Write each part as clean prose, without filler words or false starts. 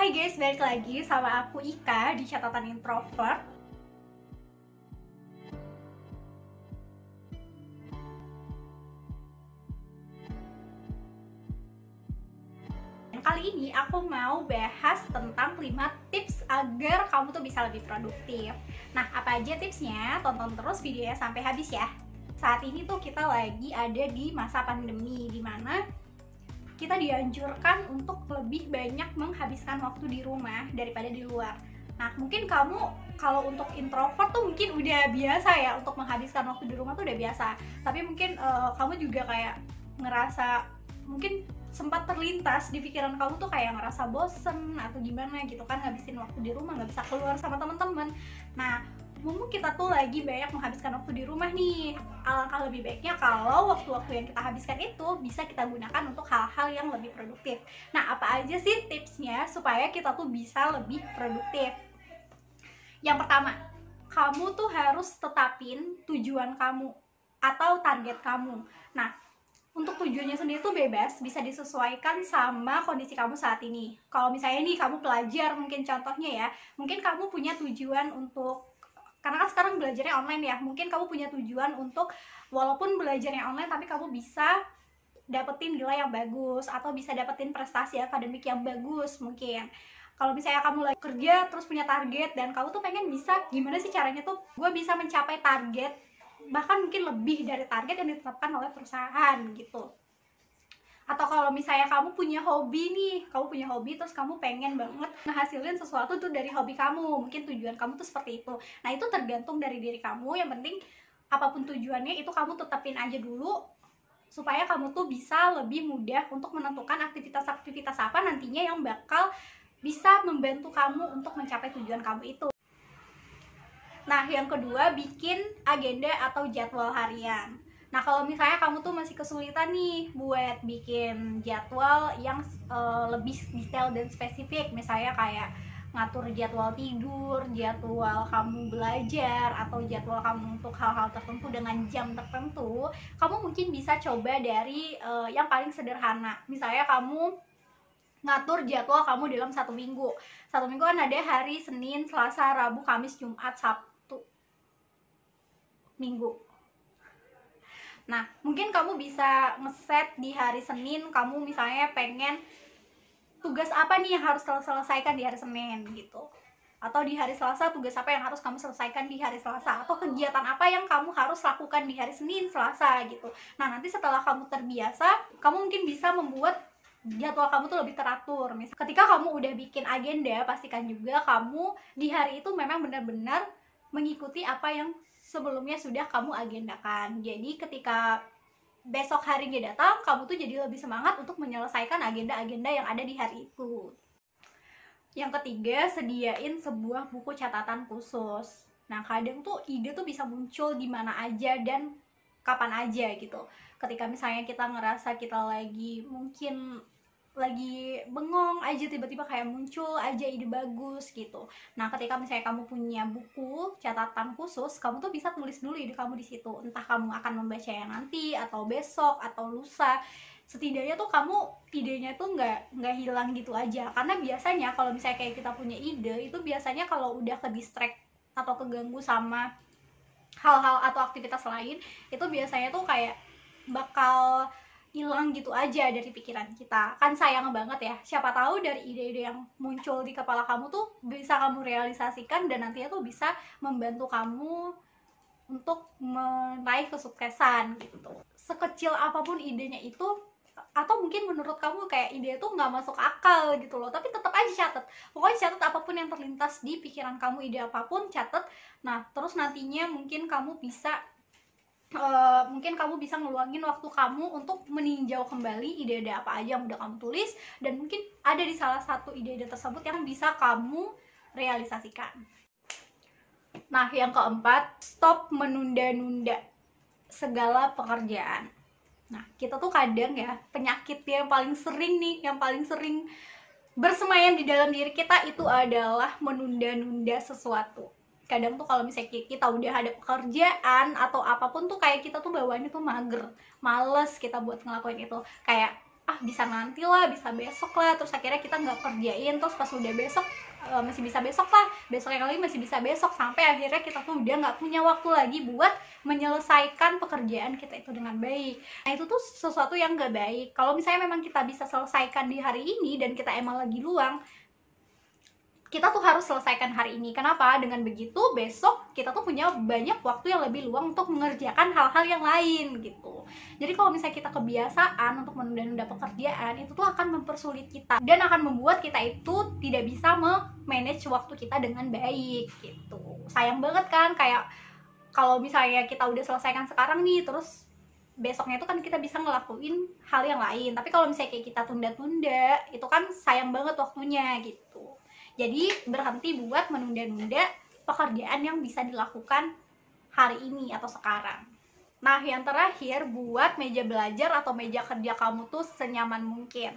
Hai guys, balik lagi sama aku Ika di Catatan Introvert. Kali ini aku mau bahas tentang 5 tips agar kamu tuh bisa lebih produktif. Nah, apa aja tipsnya? Tonton terus videonya sampai habis ya. Saat ini tuh kita lagi ada di masa pandemi, dimana kita dianjurkan untuk lebih banyak menghabiskan waktu di rumah daripada di luar. Nah, mungkin kamu kalau untuk introvert tuh mungkin udah biasa ya untuk menghabiskan waktu di rumah tuh udah biasa. Tapi mungkin kamu juga kayak ngerasa mungkin sempat terlintas di pikiran kamu tuh kayak ngerasa bosen atau gimana gitu kan, ngabisin waktu di rumah, nggak bisa keluar sama teman-teman. Nah, mumpung kita tuh lagi banyak menghabiskan waktu di rumah nih, alangkah lebih baiknya kalau waktu-waktu yang kita habiskan itu bisa kita gunakan untuk hal-hal yang lebih produktif. Nah, apa aja sih tipsnya supaya kita tuh bisa lebih produktif? Yang pertama, kamu tuh harus tetapin tujuan kamu atau target kamu. Nah, untuk tujuannya sendiri tuh bebas, bisa disesuaikan sama kondisi kamu saat ini. Kalau misalnya nih kamu pelajar, mungkin contohnya ya, mungkin kamu punya tujuan untuk, karena kan sekarang belajarnya online ya, mungkin kamu punya tujuan untuk walaupun belajarnya online tapi kamu bisa dapetin nilai yang bagus atau bisa dapetin prestasi akademik yang bagus. Mungkin kalau misalnya kamu lagi kerja terus punya target dan kamu tuh pengen bisa gimana sih caranya tuh gue bisa mencapai target, bahkan mungkin lebih dari target yang ditetapkan oleh perusahaan gitu. Atau kalau misalnya kamu punya hobi nih, kamu punya hobi terus kamu pengen banget ngehasilin sesuatu tuh dari hobi kamu, mungkin tujuan kamu tuh seperti itu. Nah, itu tergantung dari diri kamu, yang penting apapun tujuannya itu kamu tetapin aja dulu supaya kamu tuh bisa lebih mudah untuk menentukan aktivitas-aktivitas apa nantinya yang bakal bisa membantu kamu untuk mencapai tujuan kamu itu. Nah, yang kedua, bikin agenda atau jadwal harian. Nah, kalau misalnya kamu tuh masih kesulitan nih buat bikin jadwal yang lebih detail dan spesifik, misalnya kayak ngatur jadwal tidur, jadwal kamu belajar, atau jadwal kamu untuk hal-hal tertentu dengan jam tertentu, kamu mungkin bisa coba dari yang paling sederhana. Misalnya kamu ngatur jadwal kamu dalam satu minggu. Satu minggu kan ada hari Senin, Selasa, Rabu, Kamis, Jumat, Sabtu, Minggu. Nah, mungkin kamu bisa ngeset di hari Senin, kamu misalnya pengen tugas apa nih yang harus selesaikan di hari Senin gitu. Atau di hari Selasa tugas apa yang harus kamu selesaikan di hari Selasa, atau kegiatan apa yang kamu harus lakukan di hari Senin, Selasa gitu. Nah, nanti setelah kamu terbiasa, kamu mungkin bisa membuat jadwal kamu tuh lebih teratur. Misal, ketika kamu udah bikin agenda, pastikan juga kamu di hari itu memang benar-benar mengikuti apa yang sebelumnya sudah kamu agendakan. Jadi ketika besok harinya datang, kamu tuh jadi lebih semangat untuk menyelesaikan agenda-agenda yang ada di hari itu. Yang ketiga, sediain sebuah buku catatan khusus. Nah, kadang tuh ide tuh bisa muncul di mana aja dan kapan aja gitu. Ketika misalnya kita ngerasa kita mungkin lagi bengong aja, tiba-tiba kayak muncul aja ide bagus gitu. Nah, ketika misalnya kamu punya buku catatan khusus, kamu tuh bisa tulis dulu ide kamu di situ. Entah kamu akan membacanya nanti atau besok atau lusa. Setidaknya tuh kamu idenya tuh nggak hilang gitu aja. Karena biasanya kalau misalnya kayak kita punya ide, itu biasanya kalau udah ke distract atau keganggu sama hal-hal atau aktivitas lain, itu biasanya tuh kayak bakal hilang gitu aja dari pikiran kita. Kan sayang banget ya, siapa tahu dari ide-ide yang muncul di kepala kamu tuh bisa kamu realisasikan dan nantinya tuh bisa membantu kamu untuk meraih kesuksesan gitu. Sekecil apapun idenya itu, atau mungkin menurut kamu kayak ide itu nggak masuk akal gitu loh, tapi tetap aja catat. Pokoknya catat apapun yang terlintas di pikiran kamu, ide apapun catat. Nah, terus nantinya mungkin kamu bisa ngeluangin waktu kamu untuk meninjau kembali ide-ide apa aja yang udah kamu tulis, dan mungkin ada di salah satu ide-ide tersebut yang bisa kamu realisasikan. Nah, yang keempat, stop menunda-nunda segala pekerjaan. Nah, kita tuh kadang ya, penyakit yang paling sering bersemayam di dalam diri kita itu adalah menunda-nunda sesuatu. Kadang tuh kalau misalnya kita udah ada pekerjaan atau apapun tuh kayak kita tuh bawaannya tuh mager, males kita buat ngelakuin itu. Kayak bisa nanti lah, bisa besok lah, terus akhirnya kita nggak kerjain, terus pas udah besok masih bisa besok lah, besok yang lagi masih bisa besok, sampai akhirnya kita tuh udah nggak punya waktu lagi buat menyelesaikan pekerjaan kita itu dengan baik. Nah itu tuh sesuatu yang nggak baik. Kalau misalnya memang kita bisa selesaikan di hari ini dan kita emang lagi luang, kita tuh harus selesaikan hari ini. Kenapa? Dengan begitu besok kita tuh punya banyak waktu yang lebih luang untuk mengerjakan hal-hal yang lain gitu. Jadi kalau misalnya kita kebiasaan untuk menunda-nunda pekerjaan, itu tuh akan mempersulit kita dan akan membuat kita itu tidak bisa memanage waktu kita dengan baik gitu. Sayang banget kan, kayak kalau misalnya kita udah selesaikan sekarang nih, terus besoknya itu kan kita bisa ngelakuin hal yang lain. Tapi kalau misalnya kayak kita tunda-tunda, itu kan sayang banget waktunya gitu. Jadi berhenti buat menunda-nunda pekerjaan yang bisa dilakukan hari ini atau sekarang. Nah yang terakhir, buat meja belajar atau meja kerja kamu tuh senyaman mungkin.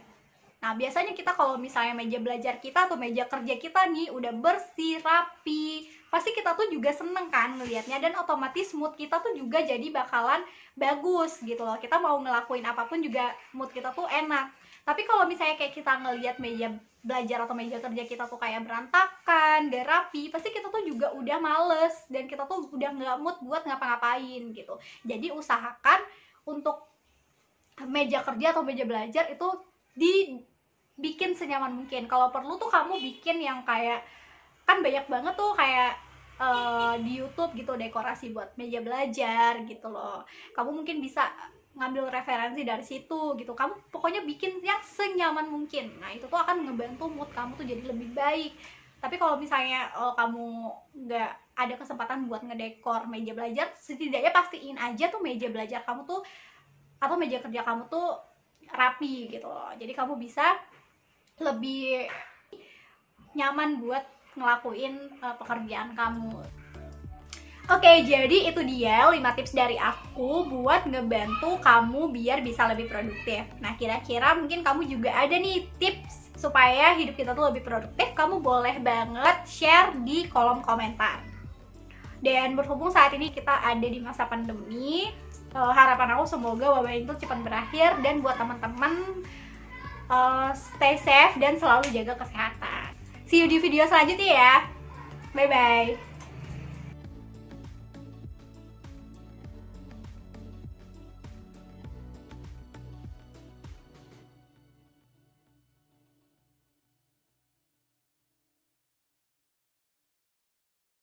Nah biasanya kita kalau misalnya meja belajar kita atau meja kerja kita nih udah bersih, rapi, pasti kita tuh juga seneng kan ngelihatnya, dan otomatis mood kita tuh juga jadi bakalan bagus gitu loh. Kita mau ngelakuin apapun juga mood kita tuh enak. Tapi kalau misalnya kayak kita ngelihat meja belajar atau meja kerja kita tuh kayak berantakan, gak rapi, pasti kita tuh juga udah males dan kita tuh udah nggak mood buat ngapa-ngapain gitu. Jadi usahakan untuk meja kerja atau meja belajar itu dibikin senyaman mungkin. Kalau perlu tuh kamu bikin yang kayak, kan banyak banget tuh kayak di YouTube gitu dekorasi buat meja belajar gitu loh. Kamu mungkin bisa ngambil referensi dari situ gitu. Kamu pokoknya bikin yang senyaman mungkin. Nah itu tuh akan ngebantu mood kamu tuh jadi lebih baik. Tapi kalau misalnya kamu nggak ada kesempatan buat ngedekor meja belajar, setidaknya pastiin aja tuh meja belajar kamu tuh atau meja kerja kamu tuh rapi gitu loh. Jadi kamu bisa lebih nyaman buat ngelakuin pekerjaan kamu. Oke, jadi itu dia 5 tips dari aku buat ngebantu kamu biar bisa lebih produktif. Nah, kira-kira mungkin kamu juga ada nih tips supaya hidup kita tuh lebih produktif. Kamu boleh banget share di kolom komentar. Dan berhubung saat ini kita ada di masa pandemi, harapan aku semoga wabah itu cepat berakhir, dan buat teman-teman stay safe dan selalu jaga kesehatan. See you di video selanjutnya ya. Bye bye.